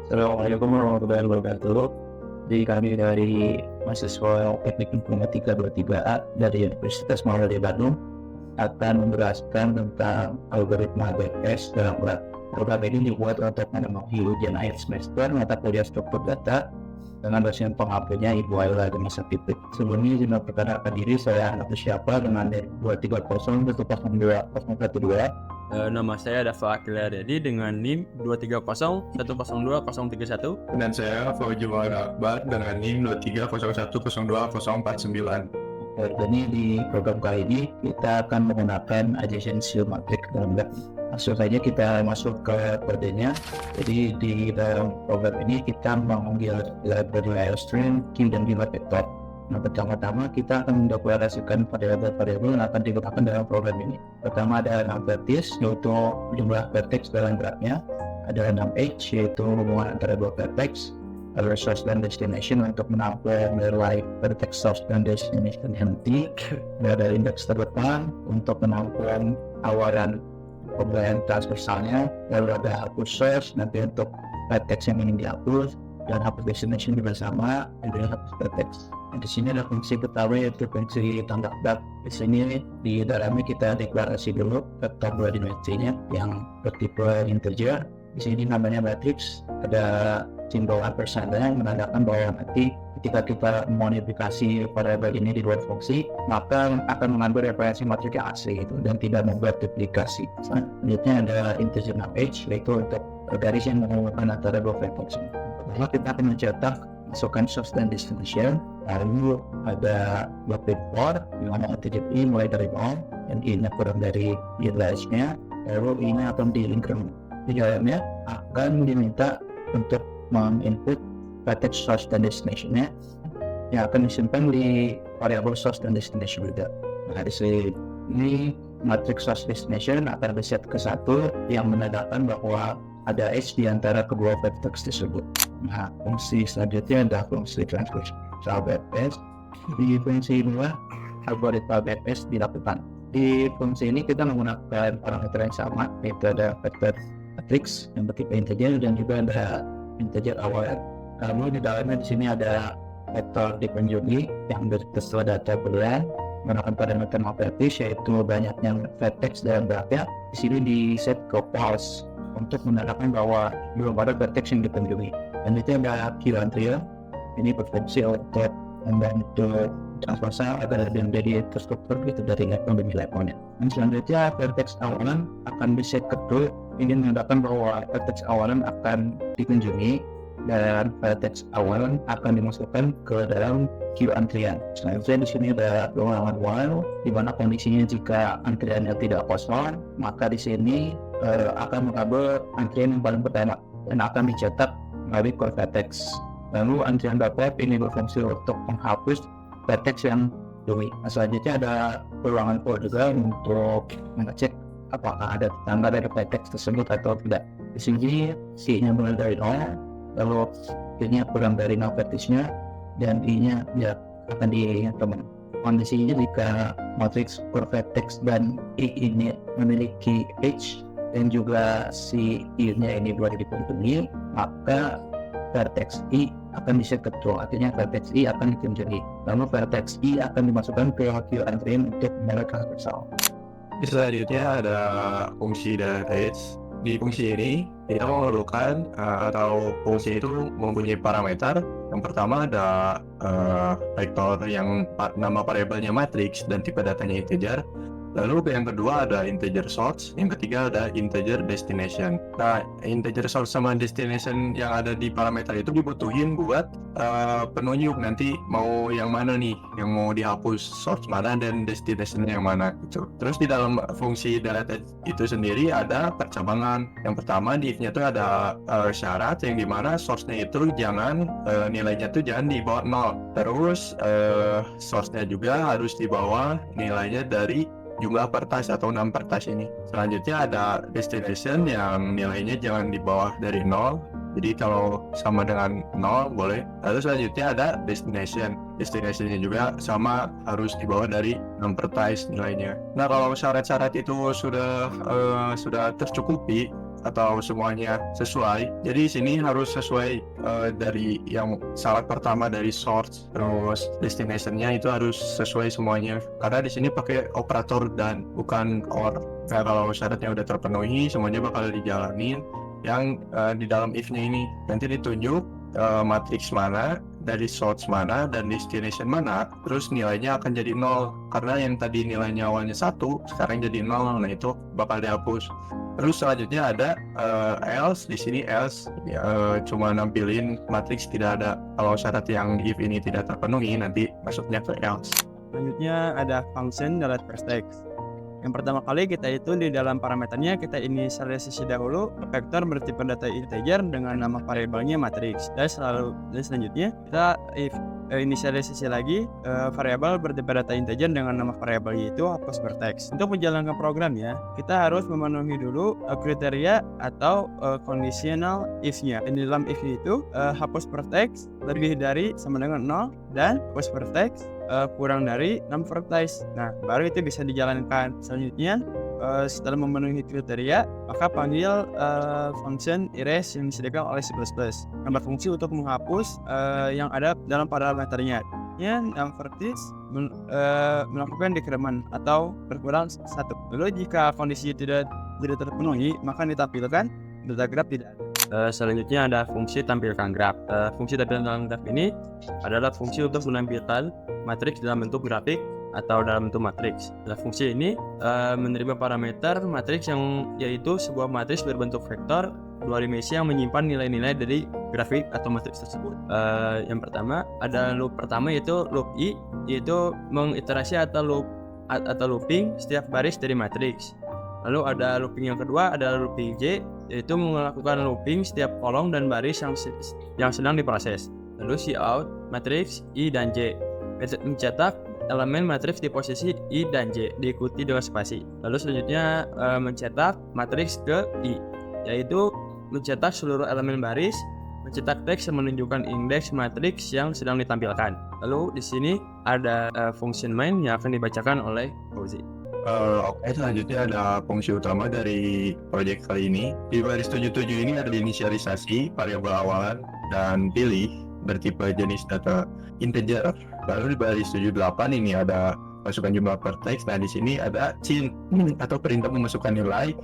Assalamualaikum warahmatullahi wabarakatuh. Jadi kami dari mahasiswa Teknik Informatika 23A dari Universitas Muhammadiyah Bandung akan menjelaskan tentang algoritma BPS dalam lab. Program ini dibuat untuk memenuhi ujian akhir semester mata kuliah struktur data dengan dosen pengampunya Ibu Ayla dengan Sapitri. Sebelumnya izin memperkenalkan diri, saya anak siapa dengan NIM 230 102 012. Nama saya Dafa Akila Dedi dengan NIM 230 102 031. Dan saya Fauzi Akbar dengan NIM 230102049. Jadi di program kali ini kita akan menggunakan adjacency matrix dalam lab. Langsung saja kita masuk ke kodenya. Jadi di dalam program ini kita mengambil library Airstream, Q dan Lima vektor. Nah, pertama-tama kita akan mendeklarasikan variabel yang akan digunakan dalam program ini. Pertama ada 6 vertex, yaitu jumlah vertex dalam grafnya. Ada 6 edge, yaitu hubungan antara dua vertex. Ada source dan destination untuk menampilkan nilai vertex source dan destination nanti. Ada indeks terdepan untuk menampilkan awalan pemberian transversalnya. Lalu ada hapus source nanti untuk vertex yang ingin dihapus, dan hapus destination juga sama, dan hapus vertex. Nah, di sini ada fungsi pertama yaitu fungsi tanda dot. Di sini di dalamnya kita deklarasi dulu vektor dua dimensinya yang bertipe integer. Di sini namanya matrix, ada simbol ampersand yang menandakan bahwa nanti ketika kita modifikasi variabel ini di luar fungsi, maka akan mengambil referensi matriks yang asli itu dan tidak membuat duplikasi. Selanjutnya ada integer 6h, yaitu untuk garis yang menghubungkan antara dua vektor. Pertama kita akan mencetak masukkan source dan destination. Lalu ada buat vektor di mana integer i mulai dari 0 dan i-nya kurang dari index-nya, lalu i-nya akan di-increment. Di dalamnya akan diminta untuk menginput vertex source dan destination-nya yang akan disimpan di variabel source dan destination juga. Nah, di sini matrix source destination akan diset ke 1 yang menandakan bahwa ada edge di antara kedua vertex tersebut. Nah, fungsi selanjutnya adalah fungsi transversal BPS. Di fungsi inilah algoritma BPS dilakukan. Di fungsi ini kita menggunakan parameter yang sama, yaitu ada vektor matrix yang bertipe integer dan juga ada integer awalan. Lalu di dalamnya di sini ada vektor dikunjungi yang bersesuai data bulan menggunakan parameter matrix, yaitu banyaknya vertex dalam grafnya. Di sini di set ke false untuk menandakan bahwa belum ada vertex yang dikunjungi. Dan itu ada Q-antrium, ini berfungsi untuk membantu transversal agar menjadi terstruktur gitu dari level demi levelnya. Dan selanjutnya vertex awalan akan diset ke true, ini menandakan bahwa vertex awalan akan dikunjungi dan vertex awalan akan dimasukkan ke dalam queue antrian. Selanjutnya di sini ada ruangan while, di mana kondisinya jika antriannya tidak kosong, maka di sini akan mengambil antrian yang paling pertama dan akan dicetak melalui core vertex. Lalu antrian backup ini berfungsi untuk menghapus vertex yang dulu. Nah, selanjutnya ada ruangan for juga untuk mengecek apakah ada tanda dari vertex tersebut atau tidak. Di sini C-nya mulai dari 0, lalu I-nya kurang dari 0 vertexnya, dan I-nya ya akan ditemukan. Kondisinya jika matriks per vertex dan I ini memiliki H dan juga si I-nya ini boleh dikunjungi, maka vertex I akan diset ke true, artinya vertex I akan dikunjungi. Lalu vertex I akan dimasukkan ke Q-antrium untuk menyalurkan transversal. Selanjutnya ada fungsi dari edge. Di fungsi ini kita memerlukan atau fungsi itu mempunyai parameter. Yang pertama ada vektor yang nama variabelnya matrix dan tipe datanya integer. Lalu yang kedua ada integer source, yang ketiga ada integer destination. Nah, integer source sama destination yang ada di parameter itu dibutuhin buat penunjuk nanti mau yang mana nih, yang mau dihapus source mana dan destination yang mana gitu. Terus di dalam fungsi delete itu sendiri ada percabangan. Yang pertama di if-nya itu ada syarat yang dimana source-nya itu jangan nilainya itu jangan di bawah 0. Terus source-nya juga harus di bawah nilainya dari jumlah pertas atau 6 pertas ini. Selanjutnya ada destination yang nilainya jangan di bawah dari 0. Jadi kalau sama dengan 0 boleh. Lalu selanjutnya ada destination. Destinationnya juga sama harus di bawah dari 6 pertas nilainya. Nah, kalau syarat-syarat itu sudah tercukupi, atau semuanya sesuai. Jadi di sini harus sesuai dari yang syarat pertama dari source, terus destination-nya itu harus sesuai semuanya. Karena di sini pakai operator dan bukan or. Nah, kalau syaratnya udah terpenuhi, semuanya bakal dijalanin. Yang di dalam if-nya ini nanti ditunjuk matriks mana, dari source mana dan destination mana, terus nilainya akan jadi 0 karena yang tadi nilainya awalnya 1 sekarang jadi 0. Nah, itu bakal dihapus. Terus selanjutnya ada else. Di sini else cuma nampilin matriks tidak ada. Kalau syarat yang if ini tidak terpenuhi, nanti masuknya ke else. Selanjutnya ada function .text. Yang pertama kali kita itu di dalam parameternya kita inisialisasi dahulu vektor bertipe data integer dengan nama variabelnya matriks, dan selanjutnya kita inisialisasi lagi variabel bertipe data integer dengan nama variabel yaitu hapus berteks. Untuk menjalankan programnya kita harus memenuhi dulu kriteria atau conditional if-nya. Di dalam if itu hapus berteks lebih dari sama dengan 0 dan hapus berteks kurang dari 6 vertex. Nah, baru itu bisa dijalankan. Selanjutnya setelah memenuhi kriteria, maka panggil function erase yang disediakan oleh C++. Nambah fungsi untuk menghapus yang ada dalam parameternya. Yang vertex melakukan dekremen atau berkurang 1. Lalu jika kondisi tidak terpenuhi, maka ditampilkan data graph tidak ada. Selanjutnya ada fungsi tampilkan graf. Fungsi tampilkan graf ini adalah fungsi untuk menampilkan matriks dalam bentuk grafik atau dalam bentuk matriks. Fungsi ini menerima parameter matriks yang yaitu sebuah matriks berbentuk vektor 2 dimensi yang menyimpan nilai-nilai dari grafik atau matriks tersebut. Yang pertama ada loop pertama yaitu loop i, yaitu mengiterasi atau looping setiap baris dari matriks. Lalu ada looping yang kedua ada looping j, yaitu melakukan looping setiap kolom dan baris yang sedang diproses. Lalu cout matriks i dan j, mencetak elemen matriks di posisi i dan j diikuti dengan spasi. Lalu selanjutnya mencetak matriks ke i, yaitu mencetak seluruh elemen baris, mencetak teks yang menunjukkan indeks matriks yang sedang ditampilkan. Lalu di sini ada function main yang akan dibacakan oleh Fauzi. Oke, selanjutnya ada fungsi utama dari proyek kali ini. Di baris 77 ini ada inisialisasi variabel awalan dan pilih bertipe jenis data integer. Lalu di baris 78 ini ada masukkan jumlah vertex. Nah, di sini ada chain atau perintah memasukkan nilai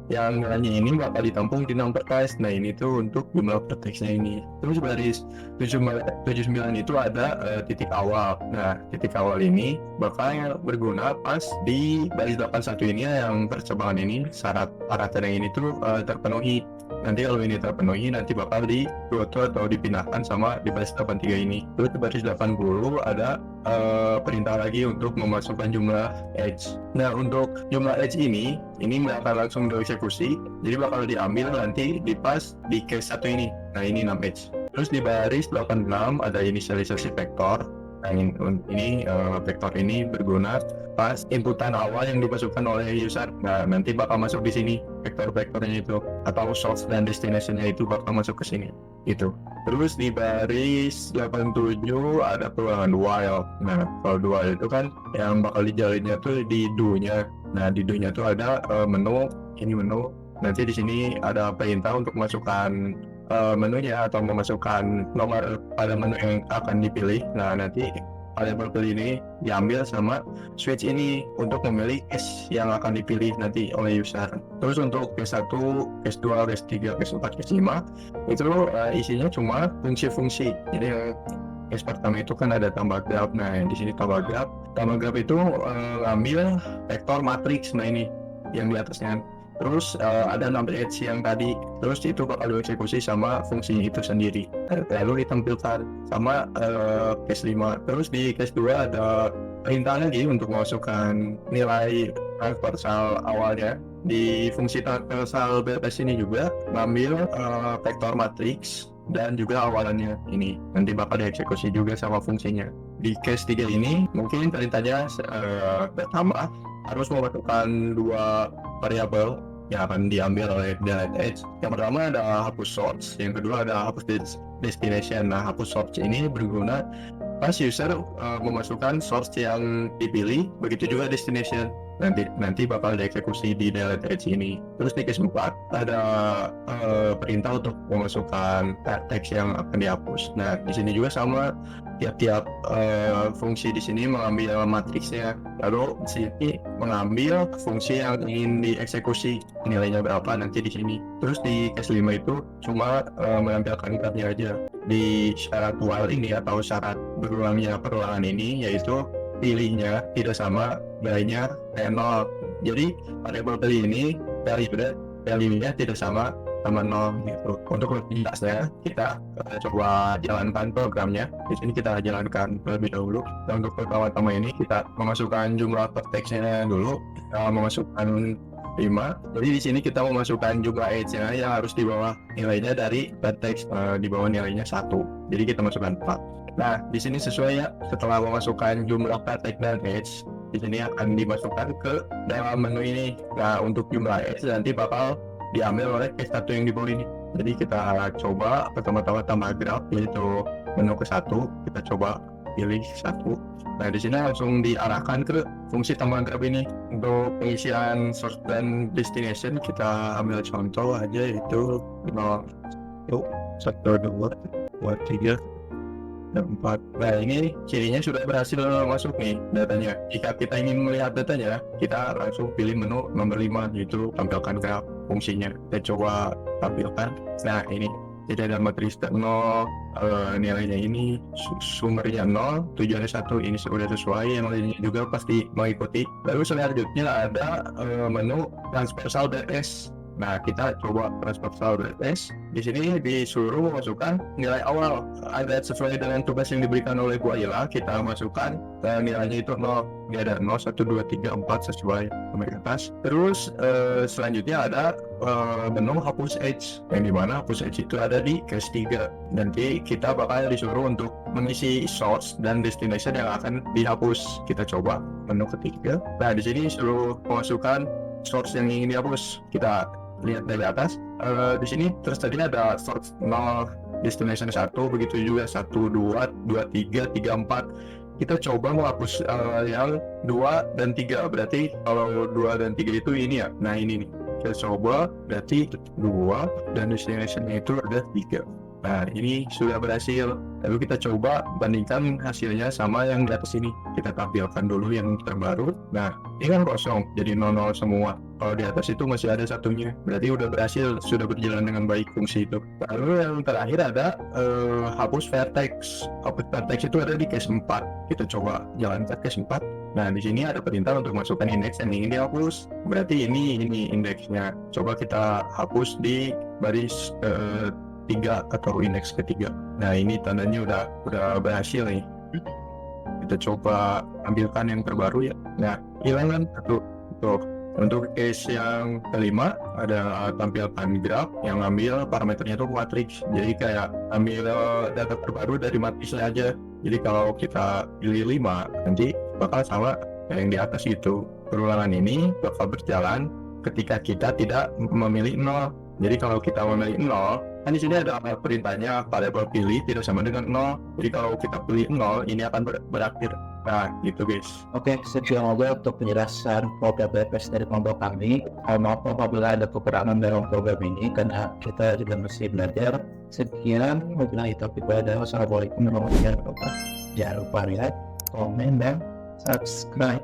yang nilainya ini bakal ditampung di 6 vertex. Nah, ini tuh untuk jumlah vertexnya ini. Terus baris 79 itu ada titik awal. Nah, titik awal ini bakal berguna pas di baris 81 ini yang percobaan ini syarat parameter yang ini tuh terpenuhi. Nanti kalau ini terpenuhi nanti bakal di-auto atau dipindahkan sama di baris 83 ini. Terus di baris 80 ada perintah lagi untuk memasukkan jumlah edge. Nah, untuk jumlah edge ini bakal langsung dieksekusi, jadi bakal diambil nanti dipas di case 1 ini. Nah, ini 6 edge. Terus di baris 86 ada inisialisasi vektor. Nah, ini vektor ini berguna pas inputan awal yang dimasukkan oleh user. Nah, nanti bakal masuk di sini vektor-vektornya itu, atau source dan destination-nya itu bakal masuk ke sini. Itu. Terus di baris 87 ada perubahan while. Nah, kalau while itu kan yang bakal dijalinnya tuh di do-nya. Nah, di do-nya tuh ada menu, ini menu. Nanti di sini ada perintah untuk memasukkan menunya atau memasukkan nomor pada menu yang akan dipilih. Nah, nanti variabel pilih ini diambil sama switch ini untuk memilih case yang akan dipilih nanti oleh user. Terus untuk case 1, case 2, case 3, case 4, case 5 itu isinya cuma fungsi-fungsi. Jadi case pertama itu kan ada tambah graph. Nah, di sini tambah graph itu ngambil vektor matriks. Nah, ini yang di atasnya. Terus ada number edge yang tadi, terus itu bakal dieksekusi sama fungsinya itu sendiri, lalu ditampilkan sama case 5. Terus di case 2 ada perintah lagi untuk memasukkan nilai transversal awalnya. Di fungsi transversal BPS ini juga ngambil vektor matriks dan juga awalannya ini nanti bakal dieksekusi juga sama fungsinya. Di case 3 ini mungkin perintahnya bertambah, harus memasukkan 2 variabel yang akan diambil oleh delete edge. Yang pertama ada hapus source, yang kedua ada hapus destination. Nah, hapus source ini berguna pas user memasukkan source yang dipilih, begitu juga destination. nanti bakal dieksekusi di delete edge ini. Terus di case 4 ada perintah untuk memasukkan teks yang akan dihapus. Nah, di sini juga sama, tiap-tiap fungsi di sini mengambil matriksnya, lalu di sini mengambil fungsi yang ingin dieksekusi, nilainya berapa nanti di sini. Terus di case 5 itu cuma menampilkan grafnya aja. Di syarat while ini atau syarat berulangnya perulangan ini, yaitu pilihnya tidak sama nilainya kayak 0. Jadi variabel pilih ini value-nya tidak sama 0 gitu. Untuk lebih jelasnya kita coba jalankan programnya. Di sini kita jalankan terlebih dahulu. Dan untuk pertama-tama ini kita memasukkan jumlah teksnya dulu. Kita memasukkan 5. Jadi di sini kita memasukkan jumlah edge-nya yang harus di bawah nilainya dari teks, di bawah nilainya 1. Jadi kita masukkan 4. Nah, di sini sesuai ya, setelah memasukkan jumlah teks dan edge, di sini akan dimasukkan ke dalam menu ini. Nah, untuk jumlah edge nanti bakal diambil oleh case 1 yang di bawah ini. Jadi kita coba pertama-tama tambah graph, yaitu menu ke 1, kita coba pilih 1. Nah, di sini langsung diarahkan ke fungsi tambahan graph ini. Untuk pengisian source dan destination kita ambil contoh aja, yaitu 0, 1, 2, 3, 4. Nah, ini cirinya sudah berhasil masuk nih datanya. Jika kita ingin melihat datanya, kita langsung pilih menu nomor 5, yaitu tampilkan graph fungsinya. Kita coba tampilkan. Nah, ini jadi ada matriks 0, nilainya ini, sumbernya 0, tujuannya 1, ini sudah sesuai, yang lainnya juga pasti mengikuti. Lalu selanjutnya ada menu transversal DTS. Nah, kita coba transversal DTS. Di sini disuruh memasukkan nilai awal. Ada sesuai dengan tugas yang diberikan oleh Bu Ayla, kita masukkan nilainya itu 0. Ini ada 0, 1, 2, 3, 4 sesuai sampai ke atas. Terus selanjutnya ada menu hapus edge, yang dimana hapus edge itu ada di case 3. Nanti kita bakal disuruh untuk mengisi source dan destination yang akan dihapus. Kita coba menu ketiga. Nah, di sini suruh memasukkan source yang ingin dihapus. Kita lihat dari atas, di sini terus tadi ada source 0, destination 1, begitu juga 1, 2, 2, 3, 3, 4. Kita coba menghapus yang 2 dan 3, berarti kalau 2 dan 3 itu ini ya. Nah, ini nih, kita coba, berarti 2 dan destination-nya itu ada 3. Nah, ini sudah berhasil. Lalu kita coba bandingkan hasilnya sama yang di atas ini. Kita tampilkan dulu yang terbaru. Nah, ini kan kosong, jadi 0 semua. Kalau di atas itu masih ada satunya, berarti udah berhasil, sudah berjalan dengan baik fungsi itu. Lalu yang terakhir ada hapus vertex. Hapus vertex itu ada di case 4. Kita coba jalankan case 4. Nah, di sini ada perintah untuk masukkan indeks yang ingin dihapus. Berarti ini indeksnya. Coba kita hapus di baris 3 atau indeks ketiga. Nah, ini tandanya udah berhasil nih. Kita coba ambilkan yang terbaru ya. Nah, hilang kan satu. Untuk case yang kelima ada tampilkan graph yang ambil parameternya itu matriks. Jadi kayak ambil data terbaru dari matriksnya aja. Jadi kalau kita pilih 5, nanti bakal sama kayak yang di atas gitu. Perulangan ini bakal berjalan ketika kita tidak memilih 0. Jadi kalau kita memilih 0, kan di sini ada perintahnya variabel pilih tidak sama dengan 0. Jadi kalau kita pilih 0, ini akan berakhir. Nah, gitu guys. Oke, sekian untuk penjelasan program BPS dari kelompok kami. Maaf apabila ada kekurangan dalam program ini, karena kita juga masih belajar. Sekian, wabillahi taufiq wal hidayah. Wassalamualaikum warahmatullahi wabarakatuh. Jangan lupa like, komen, dan subscribe.